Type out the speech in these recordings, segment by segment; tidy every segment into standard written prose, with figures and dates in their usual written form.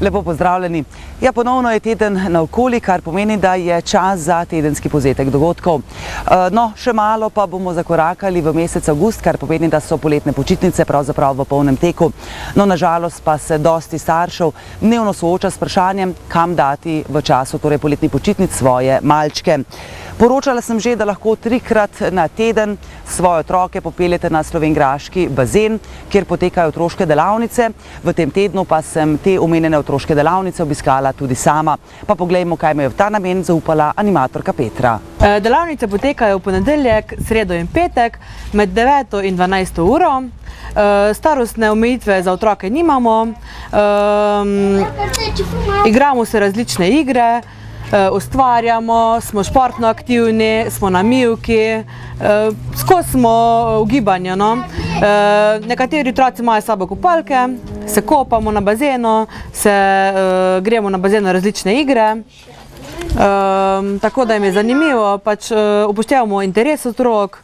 Lepo pozdravljeni. Ja, ponovno je teden naokoli, kar pomeni, da je čas za tedenski povzetek dogodkov. No, še malo pa bomo zakorakali v mesec avgust, kar pomeni, da so poletne počitnice pravzaprav v polnem teku. No, nažalost pa se dosti staršev dnevno sooča s vprašanjem, kam dati v času poletnih počitnic svoje malčke. Poročala sem že, da lahko 3-krat na teden svoje otroke popeljete na slovenjgraški bazen, kjer potekajo otroške delavnice. V tem tednu pa sem te omenjene otroške delavnice obiskala tudi sama. Pa poglejmo, kaj me je v ta namen zaupala animatorka Petra. Delavnice potekajo v ponedeljek, sredo in petek med 9 in 12 uro. Starostne omejitve za otroke nimamo. Igramo se različne igre. Ustvarjamo, smo športno aktivni, smo na mivki, skozi smo v gibanju. Nekateri otroci imajo s sabo kopalke, se kopamo na bazenu, gremo na bazenu različne igre, tako da jim je zanimivo, upoštevamo interes otrok,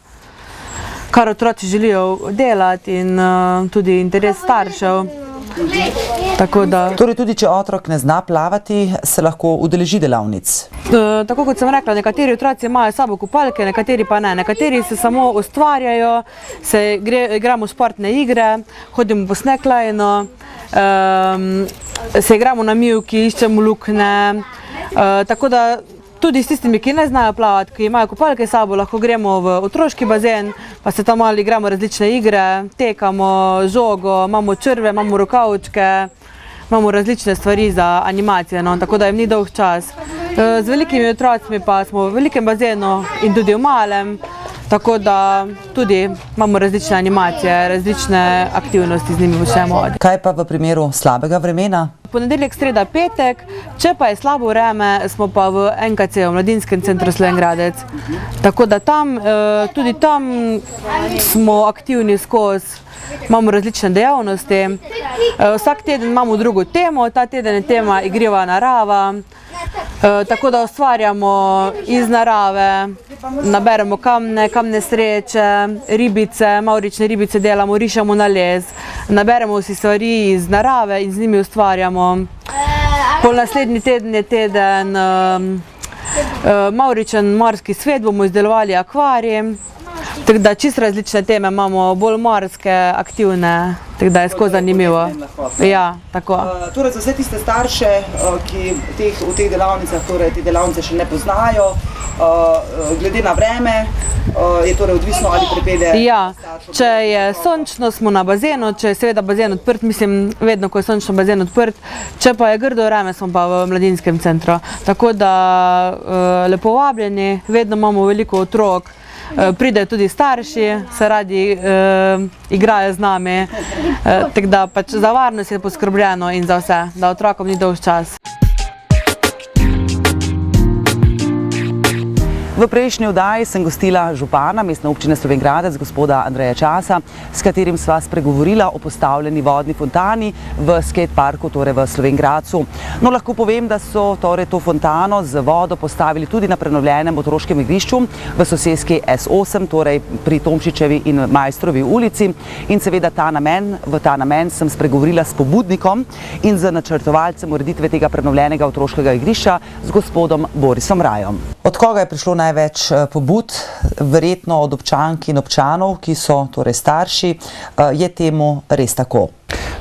kar otroci želijo delati in tudi interes staršev. Torej tudi, če otrok ne zna plavati, se lahko udeleži delavnic? Tako kot sem rekla, nekateri otroci imajo s sabo kopalke, nekateri pa ne. Nekateri se samo ustvarjajo, igramo športne igre, hodimo po slacklineu, se igramo na mivki, iščemo luknje. Tako da tudi s tistimi, ki ne znajo plavati, ki imajo kopalke s sabo, lahko gremo v otroški bazen, pa se tam malo igramo različne igre, tekamo žogo, imamo črve, imamo rokavčke, imamo različne stvari za animacije, tako da jim ni dolg čas. Z velikimi otrocimi pa smo v velikem bazenu in tudi v malem, tako da tudi imamo različne animacije, različne aktivnosti z njimi počnemo. Kaj pa v primeru slabega vremena? Ponedeljek, sreda, petek, če pa je slabo vreme, smo pa v NKC, v Mladinskem centru Slovenj Gradec. Tako da tudi tam smo aktivni skozi, imamo različne dejavnosti. Vsak teden imamo drugo temo, ta teden je tema igriva narava. Tako da ustvarjamo iz narave, naberemo kamne sreče, ribice, mavrične ribice delamo, rišemo na les, naberemo si stvari iz narave in z njimi ustvarjamo. Pol naslednji teden je teden mavričen morski svet, bomo izdelovali akvarij. Tako da čisto različne teme imamo, bolj morske, aktivne, tako da je skozi zanimivo. Ja, tako. Torej za vse tiste starše, ki v teh delavnicah, te delavnice še ne poznajo, glede na vreme, je torej odvisno ali pripelje? Ja, če je sončno, smo na bazenu, če je seveda bazen odprt, mislim vedno, ko je sončno bazen odprt, če pa je grdo vreme, smo pa v Mladinskem centru. Tako da lepo vabljeni, vedno imamo veliko otrok. Pridejo tudi starši, se radi igrajo z nami, tako da za varnost je poskrbljeno in za vse, da otrokom ni dolg čas. V prejšnji oddaji sem gostila župana Mestne občine Slovenj Gradec, gospoda Andreja Časa, s katerim sva spregovorila o postavljeni vodni fontani v skateparku, torej v Slovenj Gradcu. No, lahko povem, da so to fontano z vodo postavili tudi na prenovljenem otroškem igrišču v soseski S8, torej pri Tomšičevi in Majstrovi ulici. In seveda v ta namen sem spregovorila s pobudnikom in z načrtovalcem ureditve tega prenovljenega otroškega igrišča, z gospodom Borisom Rajom. Od koga je prišlo največ pobud? Verjetno od občank in občanov, ki so torej starši. Je temu res tako?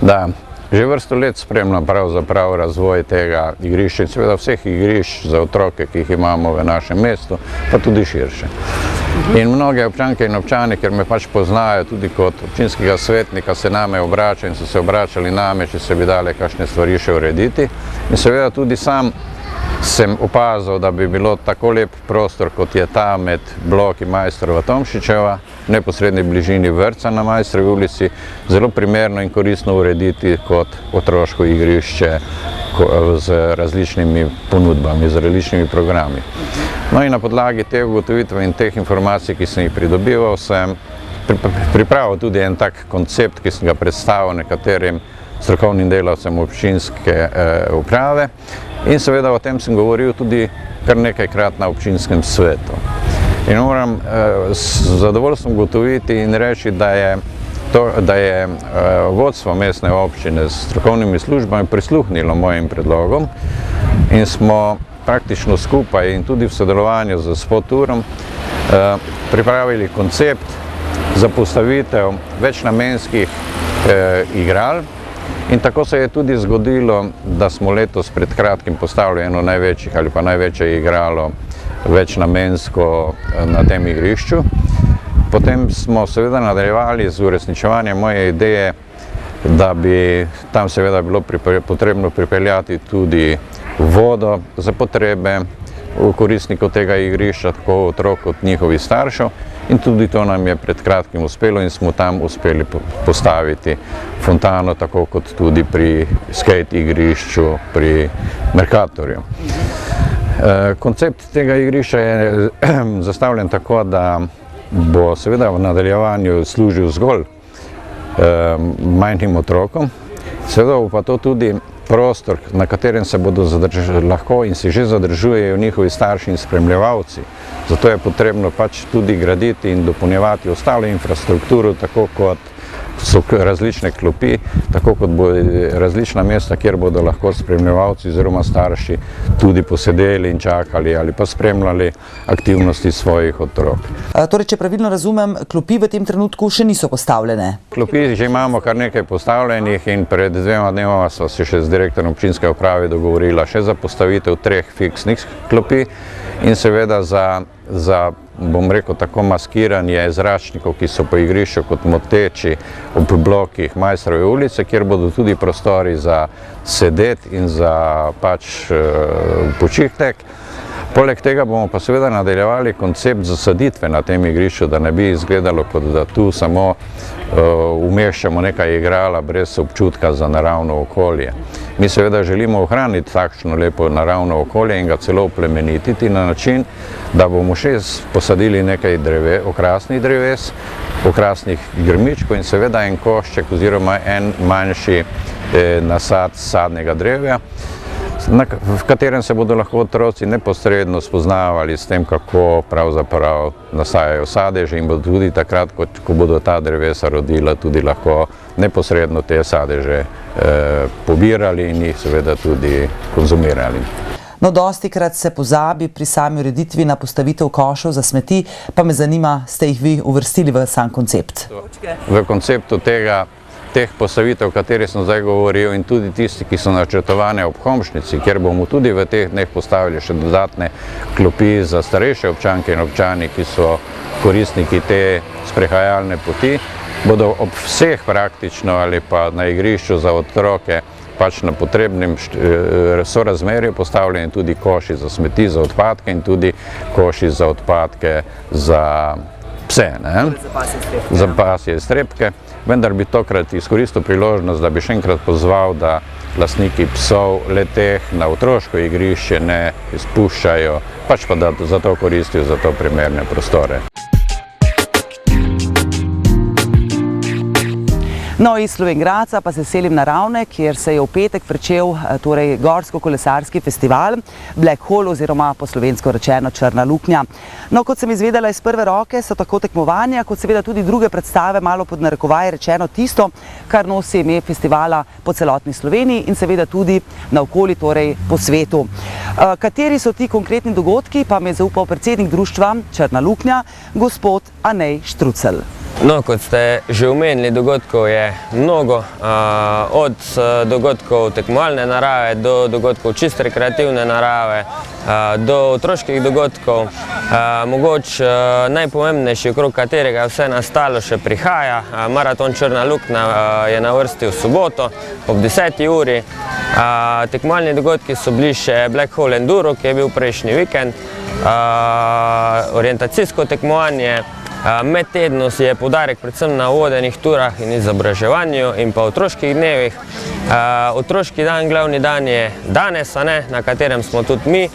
Da, že vrsto let spremljam pravzaprav razvoj tega igrišča in seveda vseh igrišč za otroke, ki jih imamo v našem mestu, pa tudi širše. In mnoge občanke in občani, ker me poznajo tudi kot občinskega svetnika, se name obračajo in so se obračali name, če se bi dale kakšne stvari še urediti. In seveda tudi sam sem opazil, da bi bilo tako lep prostor, kot je ta med bloki Majstrova Tomšičeva, v neposredni bližini vrtca na Majstrovi ulici, zelo primerno in koristno urediti kot otroško igrišče z različnimi ponudbami, z različnimi programi. No in na podlagi te ugotovitve in teh informacij, ki sem jih pridobival, sem pripravil tudi en tak koncept, ki sem ga predstavil nekaterim strokovnim delavcem občinske uprave In seveda o tem sem govoril tudi kar nekajkrat na občinskem svetu. In moram z zadovoljstvom ugotoviti in reči, da je vodstvo mestne občine s strokovnimi službami prisluhnilo mojim predlogom in smo praktično skupaj in tudi v sodelovanju z Spoturom pripravili koncept za postavitev večnamenskih igral. In tako se je tudi zgodilo, da smo letos pred kratkim postavili eno največjih ali pa največje igralo večnamensko na tem igrišču. Potem smo seveda nadaljevali z uresničevanjem moje ideje, da bi tam seveda bilo potrebno pripeljati tudi vodo za potrebe koristnikov tega igrišča, tako otrok kot njihovih staršev. In tudi to nam je pred kratkim uspelo in smo tam uspeli postaviti fontano, tako kot tudi pri skate igrišču pri Mercatorju. Koncept tega igrišča je zastavljen tako, da bo seveda v nadaljevanju služil zgolj manjšim otrokom, seveda bo pa to tudi prostor, na katerem se bodo lahko in se že zadržujejo njihovi starši in spremljevalci. Zato je potrebno pač tudi graditi in dopolnjevati ostalo infrastrukturo, tako kot so različne klopi, tako kot bo različna mesta, kjer bodo lahko spremljevalci oziroma starši tudi posedeli in čakali ali pa spremljali aktivnosti svojih otrok. Torej, če pravilno razumem, klopi v tem trenutku še niso postavljene? Klopi že imamo kar nekaj postavljenih in pred 2 dnevoma sva se še z direktorjem občinske uprave dogovorila še za postavitev 3 fiksnih klopi in seveda za bom rekel tako, maskiranje zračnikov, ki so po igrišču kot moteči ob blokih Maistrove ulice, kjer bodo tudi prostori za sedeti in za pač počitek. Poleg tega bomo pa seveda nadaljevali koncept zasaditve na tem igrišču, da ne bi izgledalo, kot da tu samo umeščamo nekaj igrala brez občutka za naravno okolje. Mi seveda želimo ohraniti takšno lepo naravno okolje in ga celo oplemenititi na način, da bomo še posadili nekaj okrasnih dreves, okrasnih grmičkov in seveda en košček oziroma en manjši nasad sadnega drevja, v katerem se bodo lahko otroci neposredno spoznavali s tem, kako pravzaprav nastajajo sadeži in bodo tudi takrat, ko bodo ta drevesa rodila, tudi lahko neposredno te sadeže pobirali in jih seveda tudi konzumirali. No, dostikrat se pozabi pri sami ureditvi na postavitev košev za smeti, pa me zanima, ste jih vi uvrstili v sam koncept? V konceptu teh postavitev, o katerih sem zdaj govoril, in tudi tisti, ki so načrtovane ob Homšnici, kjer bomo tudi v teh dneh postavili še dodatne klopi za starejše občanke in občani, ki so koristniki te sprehajalne poti, bodo ob vseh praktično ali pa na igrišču za otroke pač na potrebnem sorazmerju postavljeni tudi koši za smeti, za odpadke in tudi koši za odpadke za pse, za pasje iztrebke. Vendar bi tokrat izkoristil priložnost, da bi še enkrat pozval, da lastniki psov le-teh na otroško igrišče ne izpuščajo, pač pa da za to koristijo za to primerne prostore. No, iz Slovenj Gradca pa se selim na Ravne, kjer se je v petek pričel gorsko-kolesarski festival Black Hole oziroma po slovensko rečeno Črna luknja. No, kot sem izvedela iz prve roke, so tako tekmovanja, kot seveda tudi druge predstave, malo pod narekovaj rečeno tisto, kar nosi ime festivala po celotni Sloveniji in seveda tudi naokoli, torej po svetu. Kateri so ti konkretni dogodki, pa mi je zaupal predsednik društva Črna luknja, gospod Anej Štrucelj. No, kot ste že omenili, dogodkov je mnogo, od dogodkov tekmovalne narave do dogodkov čist rekreativne narave, do otroških dogodkov. Mogoče najpomembnejši, okrog katerega vse nastalo še prihaja, maraton Črna luknja je na vrsti v soboto ob 10. uri. Tekmovalni dogodki so bili še Black Hole Enduro, ki je bil prejšnji vikend, orientacijsko tekmovanje, Med tednom je poudarek predvsem na vodenih turah in izobraževanju in pa otroških dnevih. Otroški dan, glavni dan je danes, na katerem smo tudi mi.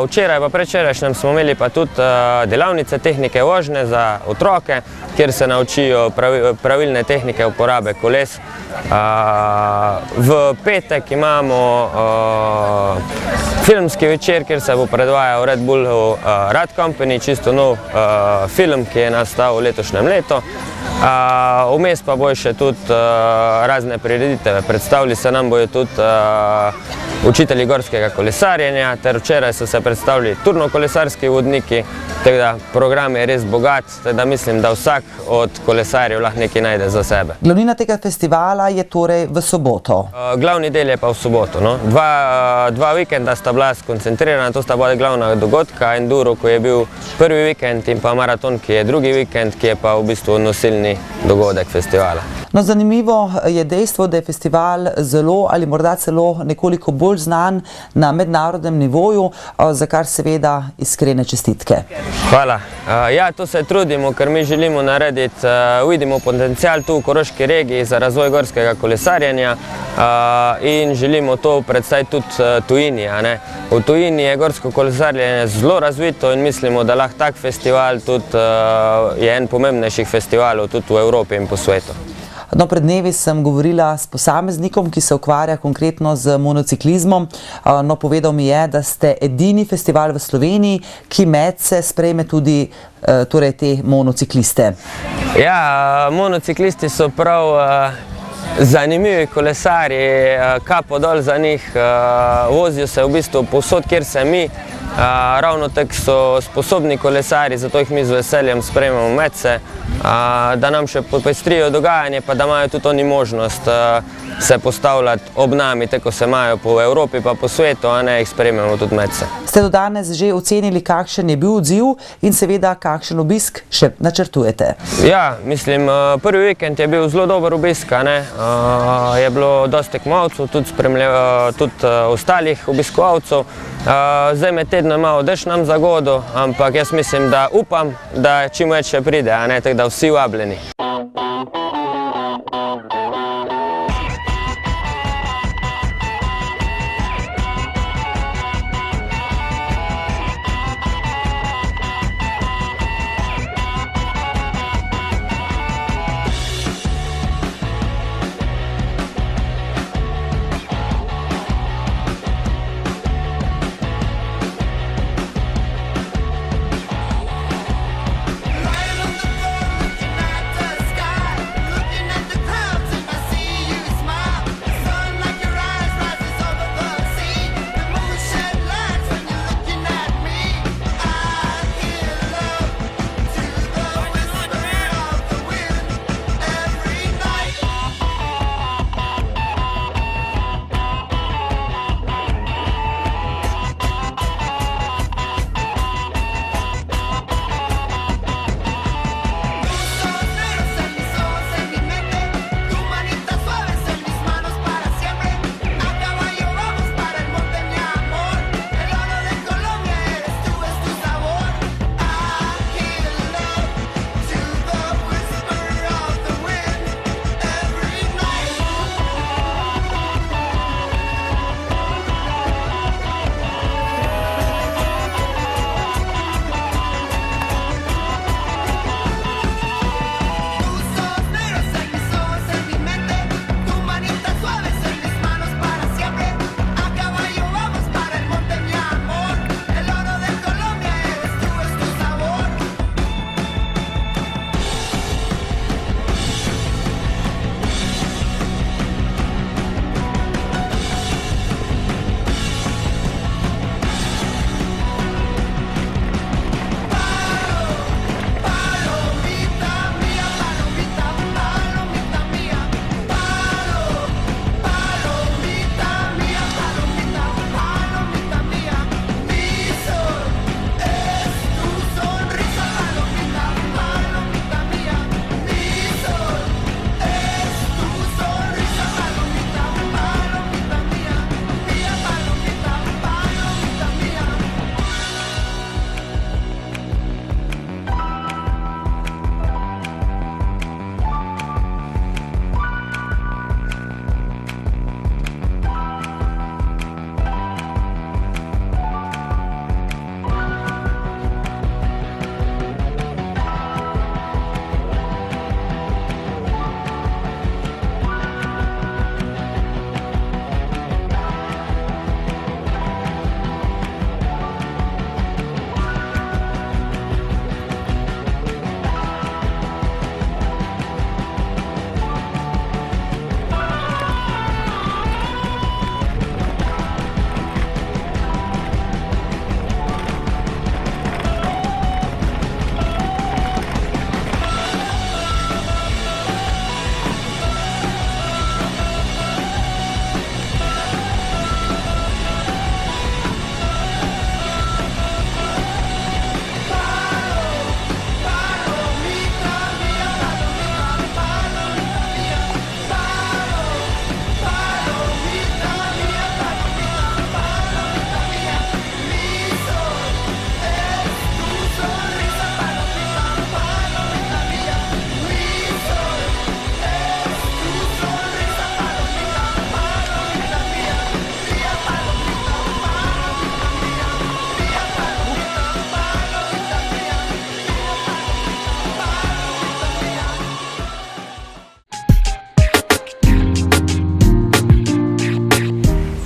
Včeraj pa predvčerajšnjem smo imeli pa tudi delavnice tehnike vožnje za otroke, kjer se naučijo pravilne tehnike uporabe koles. V petek imamo filmski večer, kjer se bo predvajal Red Bullov Rad Company, čisto nov film, ki je nastal v letošnjem letu. Vmes pa bojo še tudi razne prireditve. Predstavili se nam bojo tudi učitelji gorskega kolesarjenja, ter včeraj so se predstavili turnokolesarski vodniki, tako da program je res bogat, da mislim, da vsak od kolesarjev lahko nekaj najde za sebe. Glavnina tega festivala je torej v soboto. Glavni del je pa v soboto. Dva vikenda sta bila skoncentrirana, to sta bila glavna dogodka, enduro, ko je bil prvi vikend, in pa maraton, ki je drugi vikend, ki je pa v bistvu nosilni dogodek festivala. No, zanimivo je dejstvo, da je festival zelo ali morda celo nekoliko bolj znan na mednarodnem nivoju, za kar seveda iskrene čestitke. Hvala. Ja, to se trudimo, ker mi želimo narediti, vidimo potencial tu v Koroški regiji za razvoj gorskega kolesarjenja in želimo to predstaviti tudi tujini. V tujini je gorsko kolesarjenje zelo razvito in mislimo, da lahko tak festival tudi je en pomembnejših festivalov tudi v Evropi in po svetu. No, pred dnevi sem govorila s posameznikom, ki se ukvarja konkretno z monociklizmom. No, povedal mi je, da ste edini festival v Sloveniji, ki medse sprejme tudi torej te monocikliste. Ja, monociklisti so prav zanimivi kolesarji, kapo dol za njih, vozijo se v bistvu povsod, kjer se mi. Ravno tako so sposobni kolesarji, zato jih mi z veseljem sprejmemo medse, da nam še popestrijo dogajanje, pa da imajo tudi oni možnost se postavljati ob nami, tako se imajo po Evropi pa po svetu, jih sprejmemo tudi medse. Ste do danes že ocenili, kakšen je bil odziv in seveda kakšen obisk še načrtujete? Ja, mislim, prvi vikend je bil zelo dober obisk, je bilo dosti tekmovalcev, tudi ostalih obiskovalcev. Zdaj med tednom je malo dež nam zagodil, ampak jaz mislim, da upam, da čim več še pride, tako da vsi vabljeni.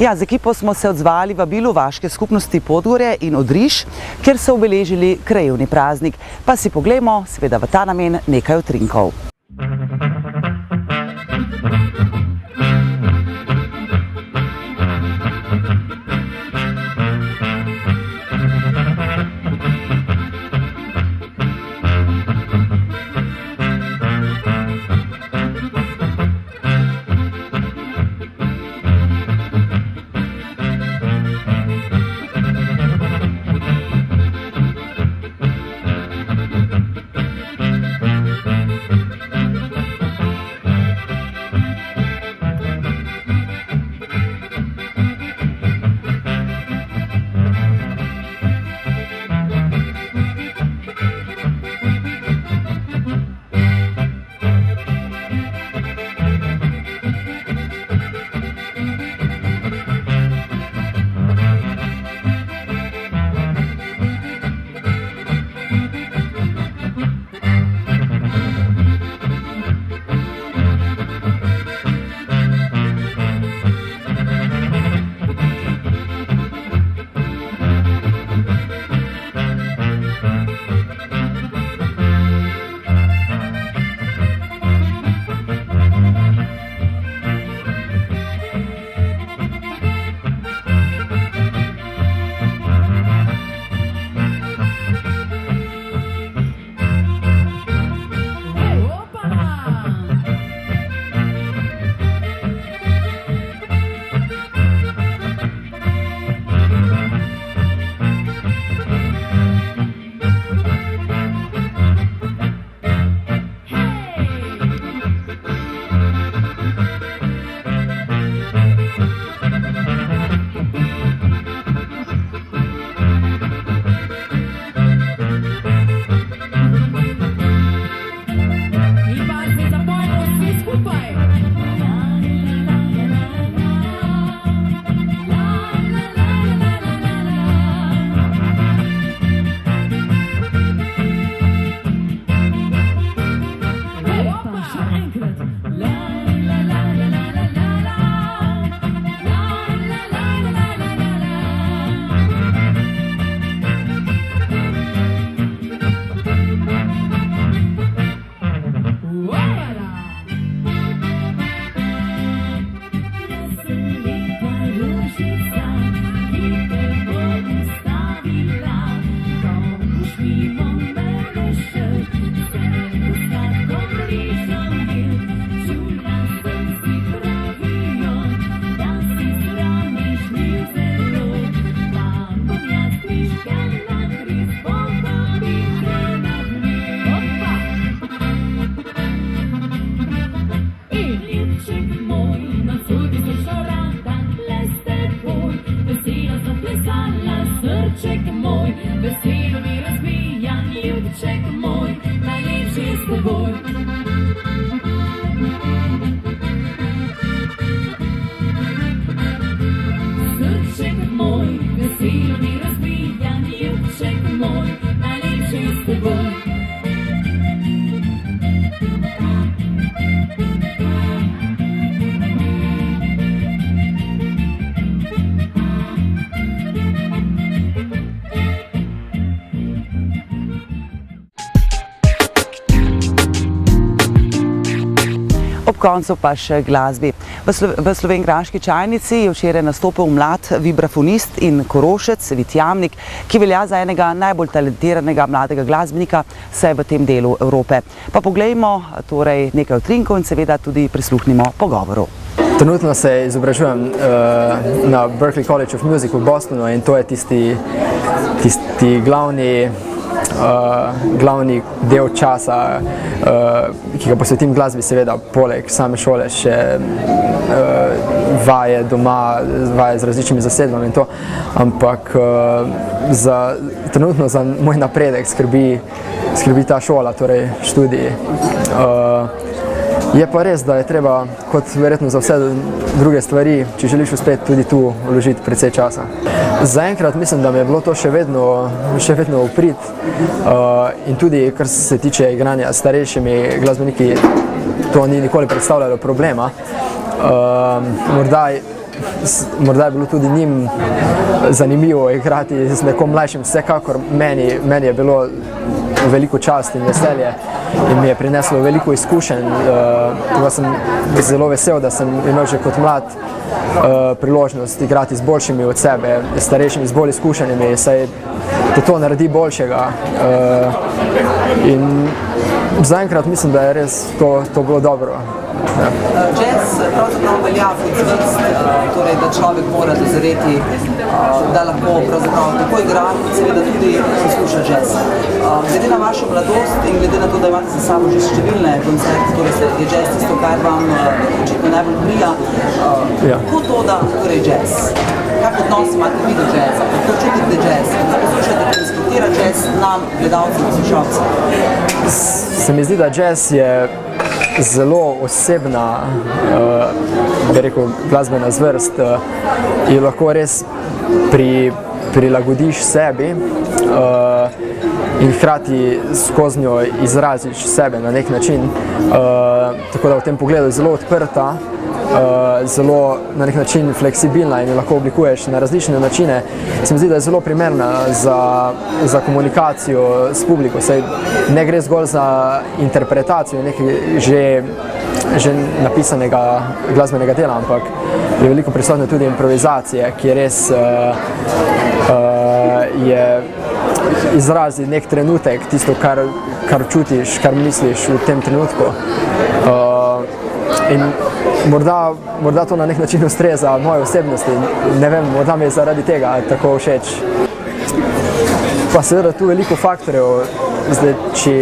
Ja, z ekipo smo se odzvali vabilu vaške skupnosti Podgorje in Odriž, kjer so obeležili krajevni praznik. Pa si poglejmo, seveda v ta namen, nekaj utrinkov. Ob koncu pa še glasbi. V slovenjgraški čajnici je včeraj nastopil mlad vibrafonist in korošec Vid Jamnik, ki velja za enega najbolj talentiranega mladega glasbenika vsaj v tem delu Evrope. Pa poglejmo torej nekaj utrinkov in seveda tudi prisluhnimo pogovoru. Trenutno se izobražujem na Berklee College of Music v Bostonu in to je tisti glavni del časa, ki ga posvetim glasbi, seveda poleg same šole še vaje doma, vaje z različnimi zasedbami in to, ampak trenutno za moj napredek skrbi ta šola, torej študiji. Je pa res, da je treba, kot verjetno za vse druge stvari, če želiš uspeti, tudi tu vložiti precej časa. Zaenkrat mislim, da mi je bilo to še vedno v prid in tudi, kar se tiče igranja s starejšimi glasbeniki, to ni nikoli predstavljalo problema. Morda morda je bilo tudi njim zanimivo igrati z nekom mlajšim. Vsekakor meni je bilo veliko čast in veselje in mi je prineslo veliko izkušenj. Tako sem zelo vesel, da sem imel že kot mlad priložnost igrati z boljšimi od sebe, starejšimi, z bolj izkušenimi, saj to naredi boljšega. In zaenkrat mislim, da je res to bilo dobro. Jazz pravzaprav velja kot zvrst, torej da človek mora dozoreti, da lahko pravzaprav tako igra, kot seveda tudi posluša jazz. Glede na vašo mladost in glede na to, da imate za sabo že številne koncerte, torej je jazz tisto, kar vam očitno najbolj prija. Kako to, da torej jazz? Kak odnos imate vi do jazza? Kako čutite jazz? Kako poslušate, transportira jazz nam, gledalcem, poslušalcem? Se mi zdi, da jazz je zelo osebna, bi rekel, glasbena zvrst in lahko res prilagodiš sebi in hkrati skozi njo izraziš sebe na nek način. Tako da v tem pogledu je zelo odprta, zelo na nek način fleksibilna in jo lahko oblikuješ na različne načine. Se mi zdi, da je zelo primerna za komunikacijo s publiko. Saj ne gre zgolj za interpretacijo nekaj že napisanega glasbenega dela, ampak je veliko prisotne tudi improvizacije, ki res je izrazi nek trenutek, tisto, kar čutiš, kar misliš v tem trenutku. In morda to na nek način ustreza moje osebnosti, ne vem, morda mi je zaradi tega tako všeč. Pa seveda tu veliko faktorjev. Zdaj, če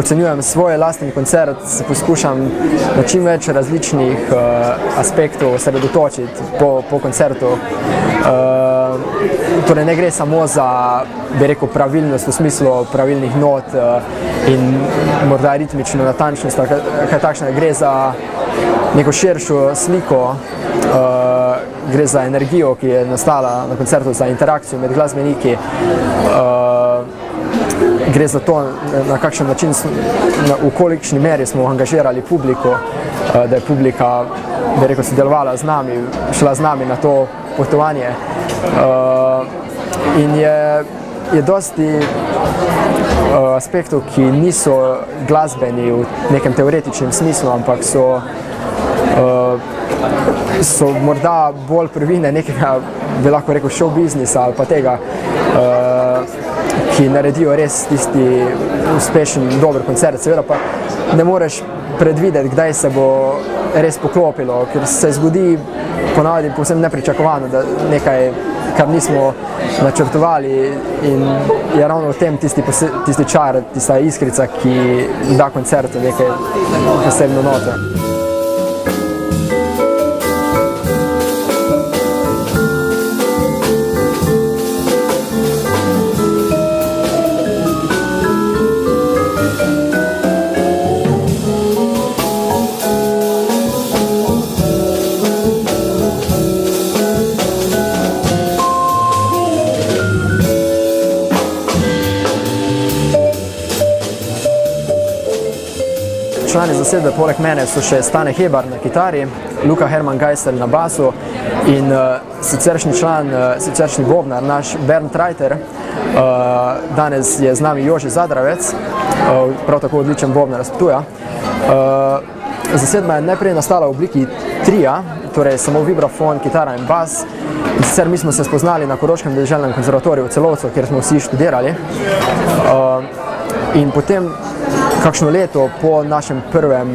ocenjujem svoj lastni koncert, se poskušam na čim več različnih aspektov osredotočiti po koncertu. Torej ne gre samo za, bi rekel, pravilnost v smislu pravilnih not in morda ritmično natančnost, kaj takšnega. Gre za neko širšo sliko, gre za energijo, ki je nastala na koncertu, za interakcijo med glasbeniki. Gre za to, na kakšen način, v kolikšni meri smo angažirali publiko, da je publika, bi rekel, sodelovala z nami, šla z nami na to potovanje. In je dosti aspektov, ki niso glasbeni v nekem teoretičnem smislu, ampak so morda bolj prvine nekega, bi lahko rekel, show biznisa ali pa tega, ki naredijo res tisti uspešen, dober koncert. Seveda pa ne moreš predvideti, kdaj se bo res poklopilo, ker se zgodi ponavadi povsem nepričakovano, da nekaj, kar nismo načrtovali, in je ravno v tem tisti čar, tista iskrica, ki da koncertu nekaj posebno noto. Člani zasedbe poleg mene so še Stane Hebar na kitari, Luka Herman Geisel na basu in siceršnji bobnar, naš Bernd Reiter. Danes je z nami Jože Zadravec, prav tako odličen bobnar iz Ptuja. Zasedba je najprej nastala v obliki trija, torej samo vibrafon, kitara in bas. Sicer mi smo se spoznali na Koroškem deželnem konzervatoriju v Celovcu, kjer smo vsi študirali. In potem kakšno leto po našem prvem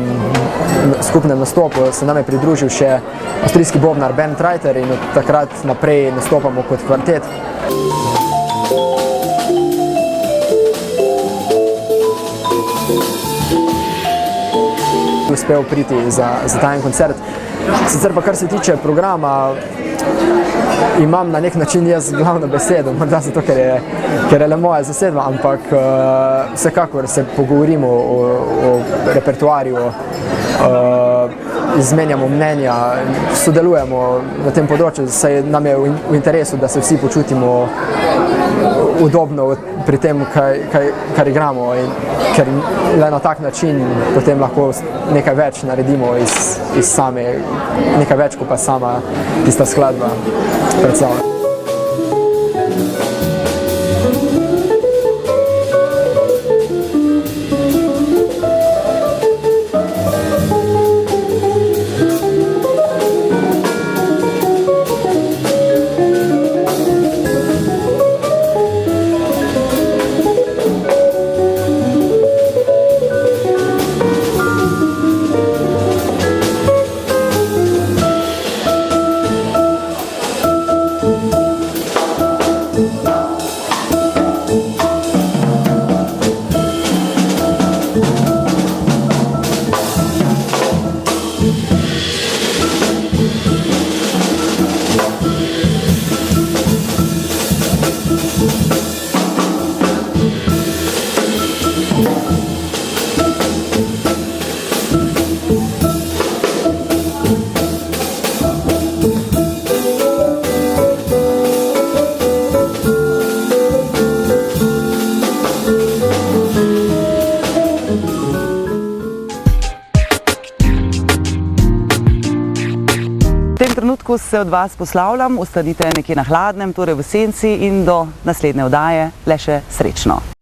skupnem nastopu se nam je pridružil še avstrijski bobnar Bernd Reiter in od takrat naprej nastopamo kot kvartet. Uspel priti za ta en koncert. Sicer pa kar se tiče programa, imam na nek način jaz glavno besedo, morda zato, ker je le moja zasedba, ampak vsekakor se pogovorimo o repertoarju, izmenjamo mnenja, sodelujemo na tem področju, saj nam je v interesu, da se vsi počutimo udobno pri tem, kar igramo, in ker le na tak način potem lahko nekaj več naredimo iz same, nekaj več, kot pa sama tista skladba predstavlja. V tem trenutku se od vas poslavljam, ostanite nekje na hladnem, torej v senci, in do naslednje oddaje le še srečno.